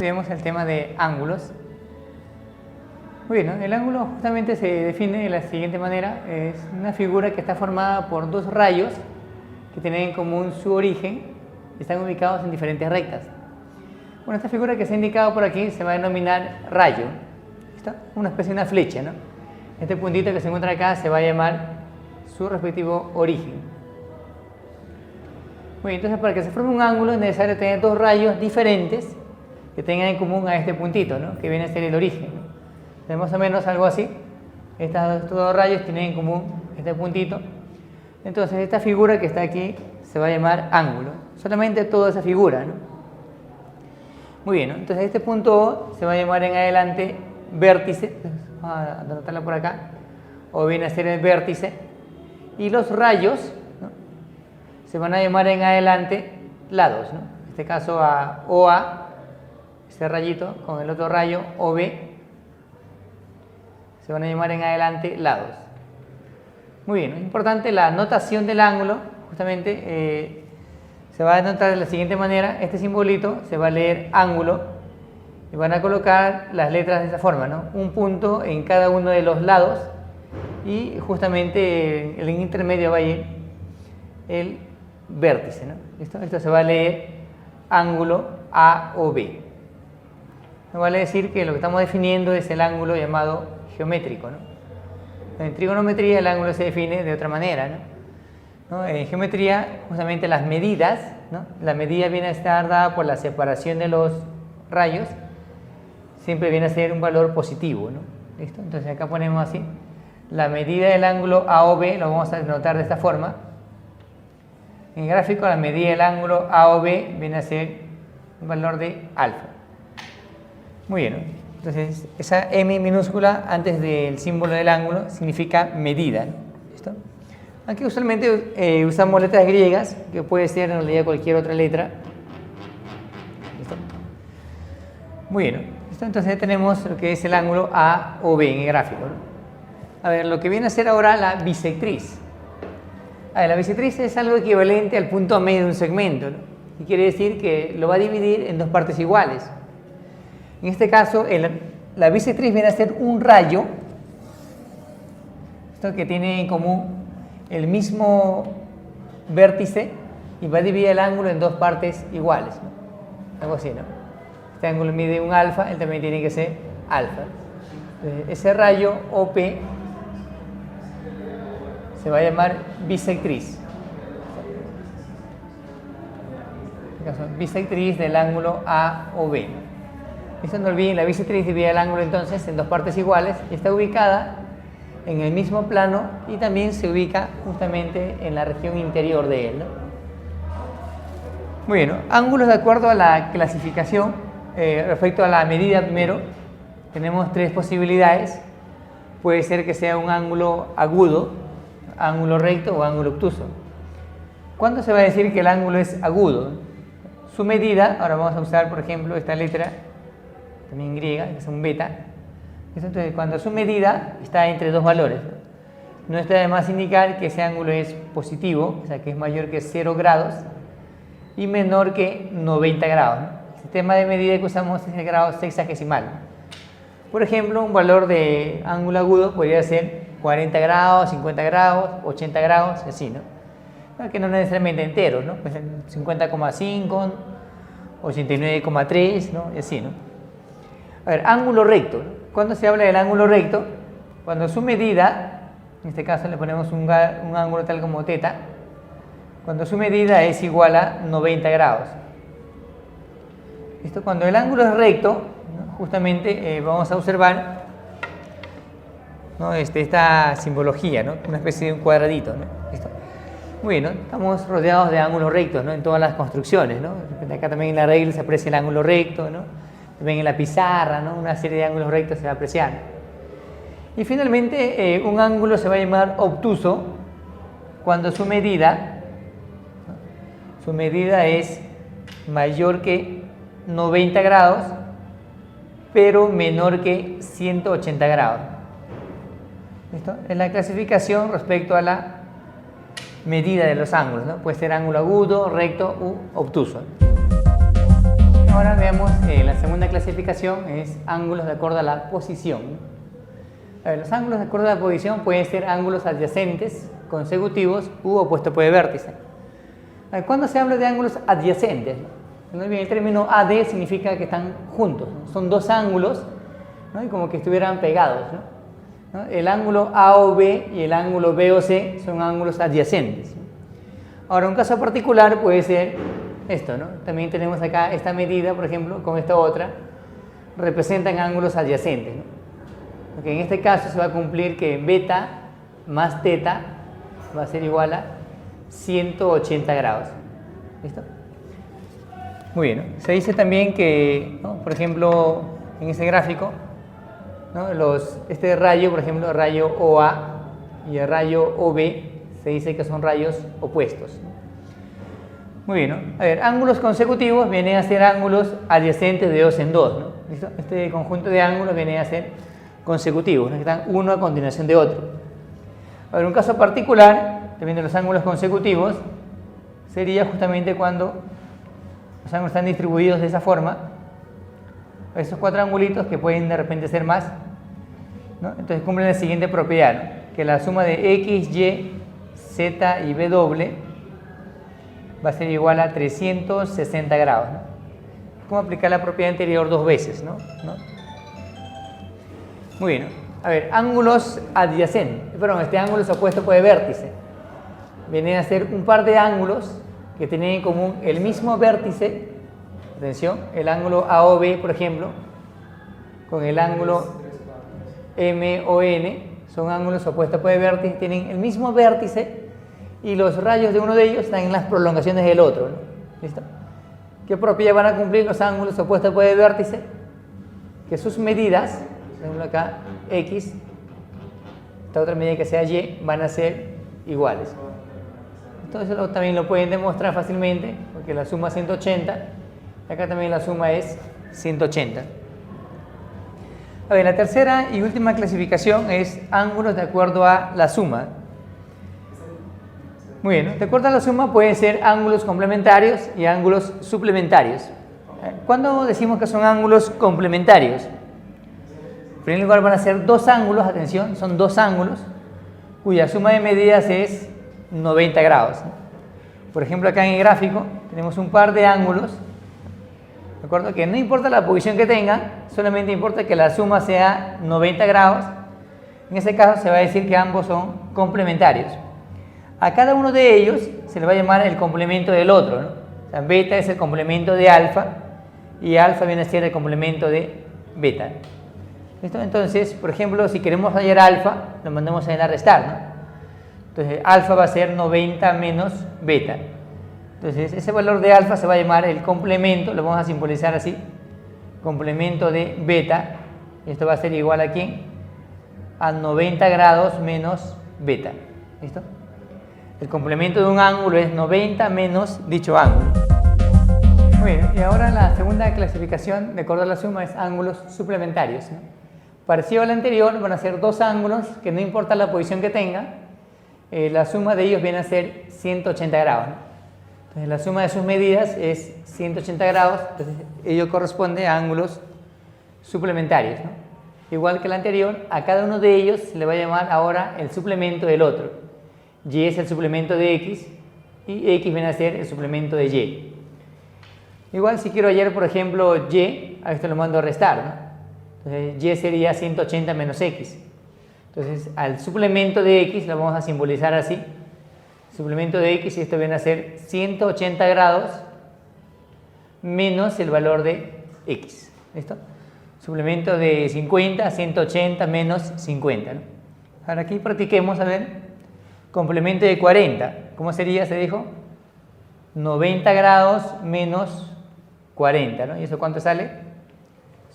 estudiamos el tema de ángulos. Muy bien, ¿no? El ángulo justamente se define de la siguiente manera. Es una figura que está formada por dos rayos que tienen en común su origen y están ubicados en diferentes rectas. Bueno, esta figura que se ha indicado por aquí se va a denominar rayo. ¿Está? Una especie de una flecha, ¿no? Este puntito que se encuentra acá se va a llamar su respectivo origen. Muy bien, entonces para que se forme un ángulo es necesario tener dos rayos diferentes que tengan en común a este puntito, ¿no? Que viene a ser el origen, ¿no? Más o menos algo así. Estos dos rayos tienen en común este puntito. Entonces esta figura que está aquí se va a llamar ángulo. Solamente toda esa figura, ¿no? Muy bien, ¿no? Entonces este punto O se va a llamar en adelante vértice. Vamos a anotarlo por acá. O viene a ser el vértice. Y los rayos, ¿no? Se van a llamar en adelante lados, ¿no? En este caso a OA, este rayito, con el otro rayo OB, se van a llamar en adelante lados. Muy bien, es importante la notación del ángulo. Justamente se va a notar de la siguiente manera. Este simbolito se va a leer ángulo y van a colocar las letras de esa forma, ¿no? Un punto en cada uno de los lados y justamente el intermedio va a ir el vértice, ¿no? ¿Listo? Esto se va a leer ángulo AOB. No vale decir que lo que estamos definiendo es el ángulo llamado geométrico, ¿no? En trigonometría el ángulo se define de otra manera, ¿no? En geometría justamente las medidas, ¿no? La medida viene a estar dada por la separación de los rayos, siempre viene a ser un valor positivo, ¿no? ¿Listo? Entonces acá ponemos así, la medida del ángulo AOB lo vamos a denotar de esta forma. En el gráfico la medida del ángulo AOB viene a ser un valor de alfa. Muy bien, ¿no? Entonces, esa M minúscula antes del símbolo del ángulo significa medida, ¿no? ¿Listo? Aquí usualmente usamos letras griegas, que puede ser en realidad cualquier otra letra. ¿Listo? Muy bien, ¿no? ¿Listo? Entonces tenemos lo que es el ángulo A o B en el gráfico, ¿no? A ver, lo que viene a ser ahora la bisectriz. A ver, la bisectriz es algo equivalente al punto medio de un segmento, ¿no? Y quiere decir que lo va a dividir en dos partes iguales. En este caso, la bisectriz viene a ser un rayo, esto que tiene en común el mismo vértice y va a dividir el ángulo en dos partes iguales, ¿no? Algo así, ¿no? Este ángulo mide un alfa, él también tiene que ser alfa. Ese rayo OP se va a llamar bisectriz. En este caso, bisectriz del ángulo A o B. Eso no olviden, la bisectriz divide el ángulo entonces en dos partes iguales y está ubicada en el mismo plano y también se ubica justamente en la región interior de él, ¿no? Muy bien, ¿no? Ángulos de acuerdo a la clasificación, respecto a la medida primero, tenemos tres posibilidades. Puede ser que sea un ángulo agudo, ángulo recto o ángulo obtuso. ¿Cuándo se va a decir que el ángulo es agudo? Su medida, ahora vamos a usar por ejemplo esta letra, también griega, que es un beta. Entonces, cuando su medida está entre dos valores, no está de más indicar que ese ángulo es positivo, o sea que es mayor que 0 grados y menor que 90 grados, ¿no? El sistema de medida que usamos es el grado sexagesimal. Por ejemplo, un valor de ángulo agudo podría ser 40 grados, 50 grados, 80 grados, así, ¿no? Que no necesariamente enteros, ¿no? Pues 50,5, 89,3, ¿no? Y así, ¿no? A ver, ángulo recto, ¿no? ¿Cuándo se habla del ángulo recto? Cuando su medida, en este caso le ponemos un ángulo tal como teta, cuando su medida es igual a 90 grados. ¿Listo? Cuando el ángulo es recto, ¿no? Justamente vamos a observar, ¿no? Esta simbología, ¿no? Una especie de un cuadradito, ¿no? ¿Listo? Muy bien, ¿no? Estamos rodeados de ángulos rectos, ¿no? En todas las construcciones, ¿no? Acá también en la regla se aprecia el ángulo recto, ¿no? También en la pizarra, ¿no? Una serie de ángulos rectos se va a apreciar. Y finalmente, un ángulo se va a llamar obtuso cuando su medida es mayor que 90 grados, pero menor que 180 grados. ¿Listo? Es la clasificación respecto a la medida de los ángulos, ¿no? Puede ser ángulo agudo, recto u obtuso. Ahora veamos la segunda clasificación, es ángulos de acuerdo a la posición. A ver, los ángulos de acuerdo a la posición pueden ser ángulos adyacentes, consecutivos u opuestos por el vértice. A ver, ¿cuándo se habla de ángulos adyacentes? El término AD significa que están juntos, ¿no? Son dos ángulos, ¿no? Y como que estuvieran pegados, ¿no? El ángulo A o B y el ángulo B o C son ángulos adyacentes, ¿no? Ahora, un caso particular puede ser esto, ¿no? También tenemos acá esta medida, por ejemplo, con esta otra, representan ángulos adyacentes, ¿no? Porque en este caso se va a cumplir que beta más teta va a ser igual a 180 grados. ¿Listo? Muy bien, ¿no? Se dice también que, ¿no? Por ejemplo, en ese gráfico, ¿no? Este rayo, por ejemplo, el rayo OA y el rayo OB, se dice que son rayos opuestos, ¿no? Muy bien, ¿no? A ver, ángulos consecutivos vienen a ser ángulos adyacentes de dos en dos, ¿no? ¿Listo? Este conjunto de ángulos viene a ser consecutivos, ¿no? Que están uno a continuación de otro. A ver, un caso particular, también de los ángulos consecutivos, sería justamente cuando los ángulos están distribuidos de esa forma, esos cuatro angulitos que pueden de repente ser más, ¿no? Entonces cumplen la siguiente propiedad, ¿no? Que la suma de X, Y, Z y W va a ser igual a 360 grados, ¿no? ¿Cómo aplicar la propiedad anterior dos veces, ¿no? Muy bien, ¿no? A ver, ángulos adyacentes, este ángulo es opuesto por el vértice. Vienen a ser un par de ángulos que tienen en común el mismo vértice, atención, el ángulo AOB, por ejemplo, con el ángulo MON, son ángulos opuestos por el vértice, tienen el mismo vértice y los rayos de uno de ellos están en las prolongaciones del otro, ¿no? ¿Listo? ¿Qué propiedad van a cumplir los ángulos opuestos por el vértice? Que sus medidas, por ejemplo acá, X, esta otra medida que sea Y, van a ser iguales. Entonces eso también lo pueden demostrar fácilmente, porque la suma es 180, acá también la suma es 180. A ver, la tercera y última clasificación es ángulos de acuerdo a la suma. Muy bien, ¿no? De acuerdo a la suma pueden ser ángulos complementarios y ángulos suplementarios. ¿Cuándo decimos que son ángulos complementarios? En primer lugar van a ser dos ángulos, atención, son dos ángulos cuya suma de medidas es 90 grados. Por ejemplo, acá en el gráfico tenemos un par de ángulos, ¿de acuerdo? Que no importa la posición que tengan, solamente importa que la suma sea 90 grados. En ese caso se va a decir que ambos son complementarios. A cada uno de ellos se le va a llamar el complemento del otro, ¿no? O sea, beta es el complemento de alfa y alfa viene a ser el complemento de beta. ¿Listo? Entonces, por ejemplo, si queremos hallar alfa, lo mandamos a restar, ¿no? Entonces, alfa va a ser 90 menos beta. Entonces, ese valor de alfa se va a llamar el complemento, lo vamos a simbolizar así, complemento de beta. Esto va a ser igual a ¿quién? A 90 grados menos beta. ¿Listo? El complemento de un ángulo es 90 menos dicho ángulo. Muy bien, y ahora la segunda clasificación de acuerdo a la suma es ángulos suplementarios, ¿no? Parecido al anterior, van a ser dos ángulos que no importa la posición que tengan, la suma de ellos viene a ser 180 grados, ¿no? Entonces la suma de sus medidas es 180 grados, entonces ello corresponde a ángulos suplementarios, ¿no? Igual que el anterior, a cada uno de ellos se le va a llamar ahora el suplemento del otro. Y es el suplemento de X y X viene a ser el suplemento de Y. Igual si quiero hallar, por ejemplo, Y, a esto lo mando a restar, ¿no? Entonces, Y sería 180 menos X. Entonces, al suplemento de X lo vamos a simbolizar así. Suplemento de X, y esto viene a ser 180 grados menos el valor de X. ¿Listo? Suplemento de 50, 180 menos 50, ¿no? Ahora aquí practiquemos, a ver, complemento de 40. ¿Cómo sería? Se dijo 90 grados menos 40, ¿no? ¿Y eso cuánto sale?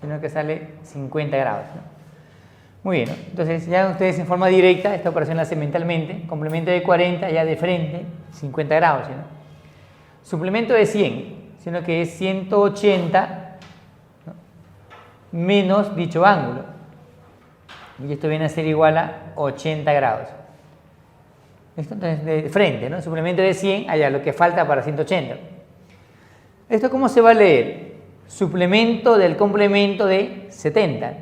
Sino que sale 50 grados, ¿no? Muy bien, ¿no? Entonces ya ustedes en forma directa, esta operación la hacen mentalmente, complemento de 40 ya de frente, 50 grados, ¿no? Suplemento de 100, sino que es 180, ¿no? Menos dicho ángulo, y esto viene a ser igual a 80 grados. ¿Listo? Entonces de frente, ¿no? Suplemento de 100, allá lo que falta para 180. ¿Esto cómo se va a leer? suplemento del complemento de 70.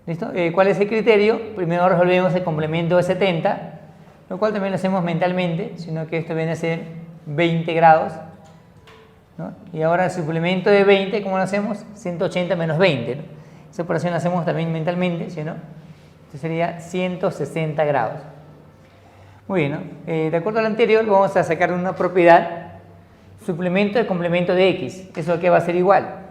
¿Listo? ¿Cuál es el criterio? Primero resolvemos el complemento de 70, lo cual también lo hacemos mentalmente, sino que esto viene a ser 20 grados, ¿no? Y ahora el suplemento de 20, ¿cómo lo hacemos? 180 menos 20, ¿no? Esa operación la hacemos también mentalmente, ¿sí, no? Esto sería 160 grados. Muy bien, ¿no? De acuerdo al anterior, vamos a sacar una propiedad, suplemento de complemento de x. Eso que va a ser igual.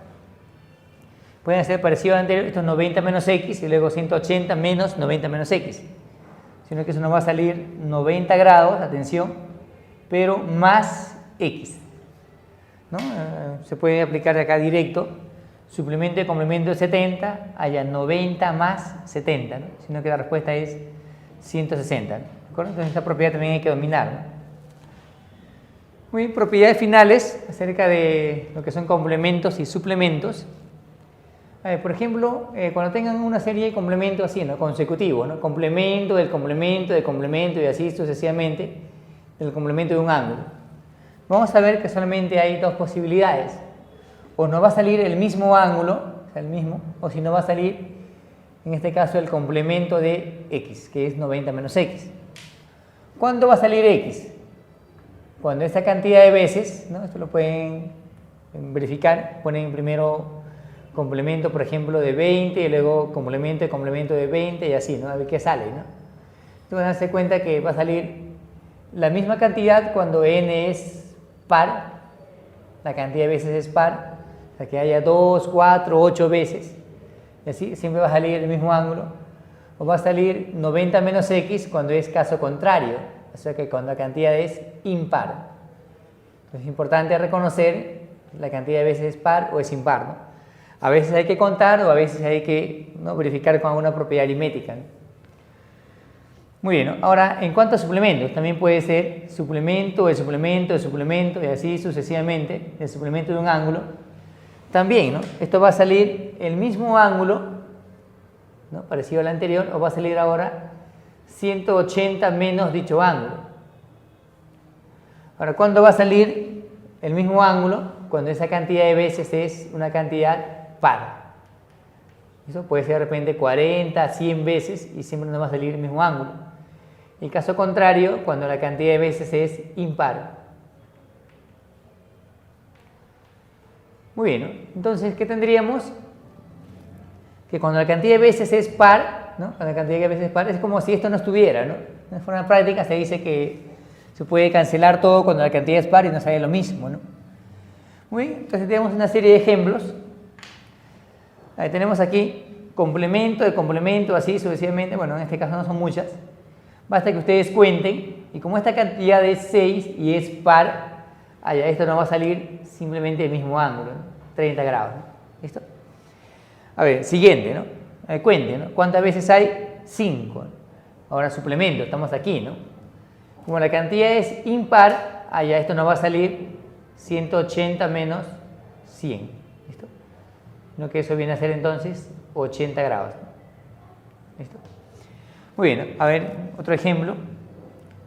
Pueden ser parecido al anterior, esto es 90 menos x y luego 180 menos 90 menos x. Sino que eso nos va a salir 90 grados, atención, pero más x, ¿no? Se puede aplicar acá directo. Suplemento de complemento de 70, haya 90 más 70, ¿no? Sino que la respuesta es 160, ¿no? Entonces esta propiedad también hay que dominar, ¿no? Muy bien, propiedades finales acerca de lo que son complementos y suplementos. Por ejemplo, cuando tengan una serie de complementos así, ¿no? Consecutivos, ¿no? Complemento del complemento del complemento y así sucesivamente del complemento de un ángulo. Vamos a ver que solamente hay dos posibilidades. O no va a salir el mismo ángulo, o sea, el mismo, o si no va a salir, en este caso, el complemento de x, que es 90 menos x. ¿Cuándo va a salir x? Cuando esta cantidad de veces, ¿no? Esto lo pueden verificar, ponen primero complemento, por ejemplo, de 20 y luego complemento de 20 y así, ¿no? A ver qué sale, ¿no? Entonces van a darse cuenta que va a salir la misma cantidad cuando n es par, la cantidad de veces es par, o sea que haya 2, 4, 8 veces, y así siempre va a salir el mismo ángulo, o va a salir 90 menos x cuando es caso contrario, o sea que cuando la cantidad es impar. Entonces es importante reconocer la cantidad de veces es par o es impar, ¿no? A veces hay que contar o a veces hay que, ¿no?, verificar con alguna propiedad aritmética, ¿no? Muy bien, ¿no? Ahora, en cuanto a suplementos, también puede ser suplemento, el suplemento, el suplemento, y así sucesivamente, el suplemento de un ángulo. También, ¿no? Esto va a salir el mismo ángulo, ¿no?, parecido al anterior, o va a salir ahora 180 menos dicho ángulo. Ahora, ¿cuándo va a salir el mismo ángulo? Cuando esa cantidad de veces es una cantidad par. Eso puede ser de repente 40, 100 veces y siempre nos va a salir el mismo ángulo. El caso contrario, cuando la cantidad de veces es impar. Muy bien, ¿no? Entonces, ¿qué tendríamos? Que cuando la cantidad de veces es par, ¿no? Cuando la cantidad de veces es par, es como si esto no estuviera, ¿no? De forma práctica se dice que se puede cancelar todo cuando la cantidad es par y nos sale lo mismo, ¿no? Muy bien, entonces tenemos una serie de ejemplos. Ahí tenemos aquí complemento de complemento, así sucesivamente. Bueno, en este caso no son muchas. Basta que ustedes cuenten, y como esta cantidad es 6 y es par, esto nos va a salir simplemente el mismo ángulo, ¿no? 30 grados, ¿no? ¿Listo? A ver, siguiente, ¿no? Cuenten, ¿no? ¿Cuántas veces hay? 5. Ahora suplemento, estamos aquí, ¿no? Como la cantidad es impar, esto nos va a salir 180 menos 100. ¿Listo? ¿No? Que eso viene a ser entonces 80 grados. ¿Listo? Muy bien, a ver, otro ejemplo.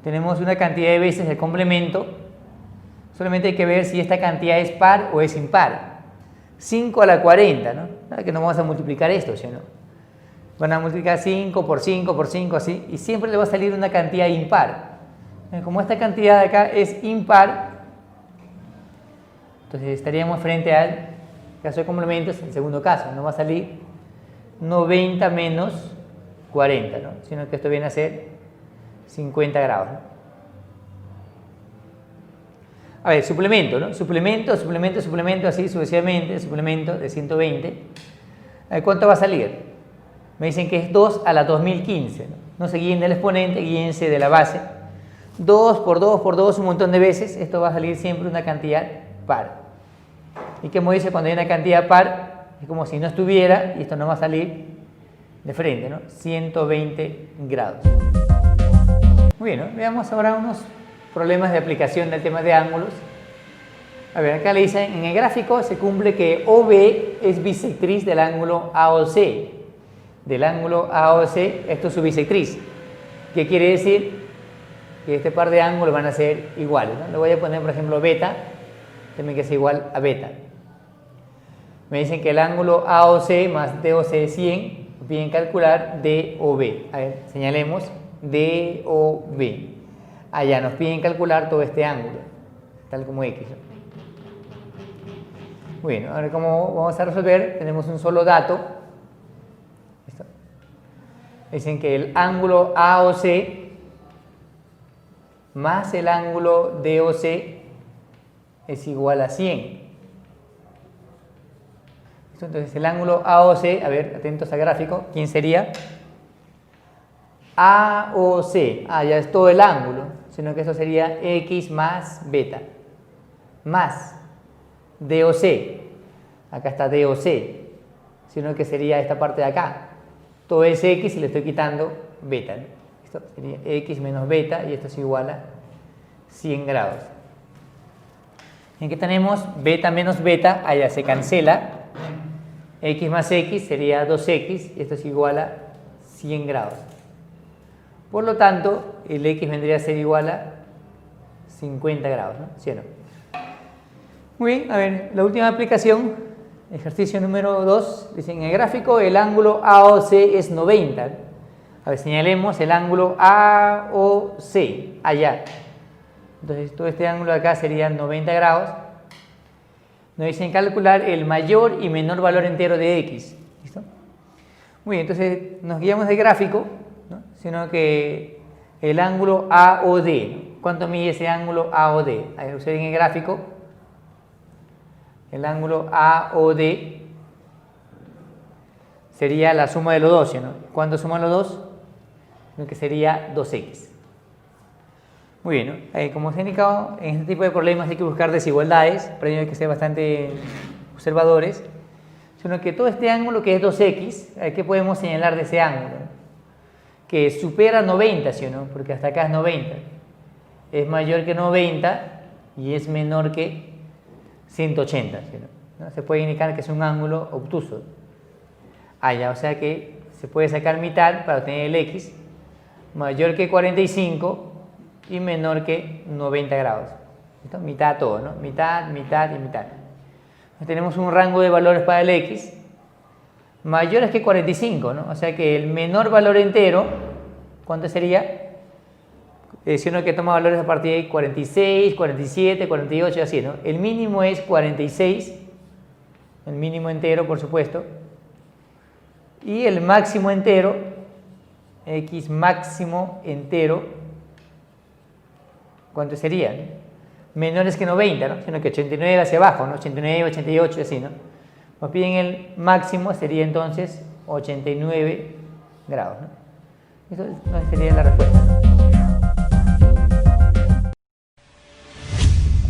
Tenemos una cantidad de veces el complemento. Solamente hay que ver si esta cantidad es par o es impar. 5 a la 40, ¿no? Nada que no vamos a multiplicar esto, ¿sí o no? Van a multiplicar 5 por 5 por 5, así, y siempre le va a salir una cantidad impar. Como esta cantidad de acá es impar, entonces estaríamos frente al caso de complementos, el segundo caso, nos va a salir 90 menos 40, ¿no? Sino que esto viene a ser 50 grados, ¿no? A ver, suplemento, ¿no? Suplemento, suplemento, suplemento, así sucesivamente, suplemento de 120. A ver, ¿cuánto va a salir? Me dicen que es 2 a la 2015, ¿no? No se guíen del exponente, guíense de la base. 2 por 2 por 2 un montón de veces, esto va a salir siempre una cantidad par. Y como dice, cuando hay una cantidad par, es como si no estuviera, y esto no va a salir de frente, ¿no? 120 grados. Muy bien, ¿no? Veamos ahora unos problemas de aplicación del tema de ángulos. A ver, acá le dicen, en el gráfico se cumple que OB es bisectriz del ángulo AOC. Del ángulo AOC, esto es su bisectriz. ¿Qué quiere decir? Que este par de ángulos van a ser iguales, ¿no? Le voy a poner, por ejemplo, beta, también que sea igual a beta. Me dicen que el ángulo AOC más DOC es 100, nos piden calcular DOB. A ver, señalemos DOB. Allá nos piden calcular todo este ángulo, tal como X, ¿no? Bueno, ahora cómo vamos a resolver, tenemos un solo dato. ¿Listo? Dicen que el ángulo AOC más el ángulo DOC es igual a 100. Entonces el ángulo AOC, a ver, atentos al gráfico, ¿quién sería? AOC, ya es todo el ángulo, sino que eso sería X más beta, más DOC, acá está DOC, sino que sería esta parte de acá, todo es X y le estoy quitando beta, ¿no? Esto sería X menos beta y esto es igual a 100 grados. ¿En qué tenemos? Beta menos beta, allá se cancela. X más X sería 2X y esto es igual a 100 grados. Por lo tanto, el X vendría a ser igual a 50 grados, ¿no? ¿Sí o no? Muy bien, a ver, la última aplicación, ejercicio número 2, dice en el gráfico el ángulo AOC es 90. A ver, señalemos el ángulo AOC, allá. Entonces, todo este ángulo de acá sería 90 grados. Nos dicen calcular el mayor y menor valor entero de X. ¿Listo? Muy bien, entonces nos guiamos del gráfico, ¿no? Sino que el ángulo AOD, ¿no? ¿Cuánto mide ese ángulo AOD? A ver, ustedes en el gráfico, el ángulo AOD sería la suma de los dos, ¿no? ¿Cuánto suman los dos? Lo que sería 2X. Muy bien, ¿no? Como se ha indicado, en este tipo de problemas hay que buscar desigualdades, pero hay que ser bastante observadores, sino que todo este ángulo que es 2X, ¿qué podemos señalar de ese ángulo? Que supera 90, ¿sí o no? Porque hasta acá es 90. Es mayor que 90 y es menor que 180, ¿sí o no? ¿No? Se puede indicar que es un ángulo obtuso. Ya, o sea que se puede sacar mitad para obtener el X, mayor que 45 y menor que 90 grados. ¿Listo? Mitad todo, ¿no? Mitad, mitad y mitad. Entonces tenemos un rango de valores para el X mayores que 45, ¿no? O sea que el menor valor entero, ¿cuánto sería? Si uno que toma valores a partir de 46, 47, 48, así, ¿no? El mínimo es 46, el mínimo entero, por supuesto, y el máximo entero, X máximo entero, ¿cuánto sería? Menores que 90, ¿no? Sino que 89 hacia abajo, ¿no? 89, 88, así, ¿no? Nos piden el máximo, sería entonces 89 grados, ¿no? Eso sería la respuesta, ¿no?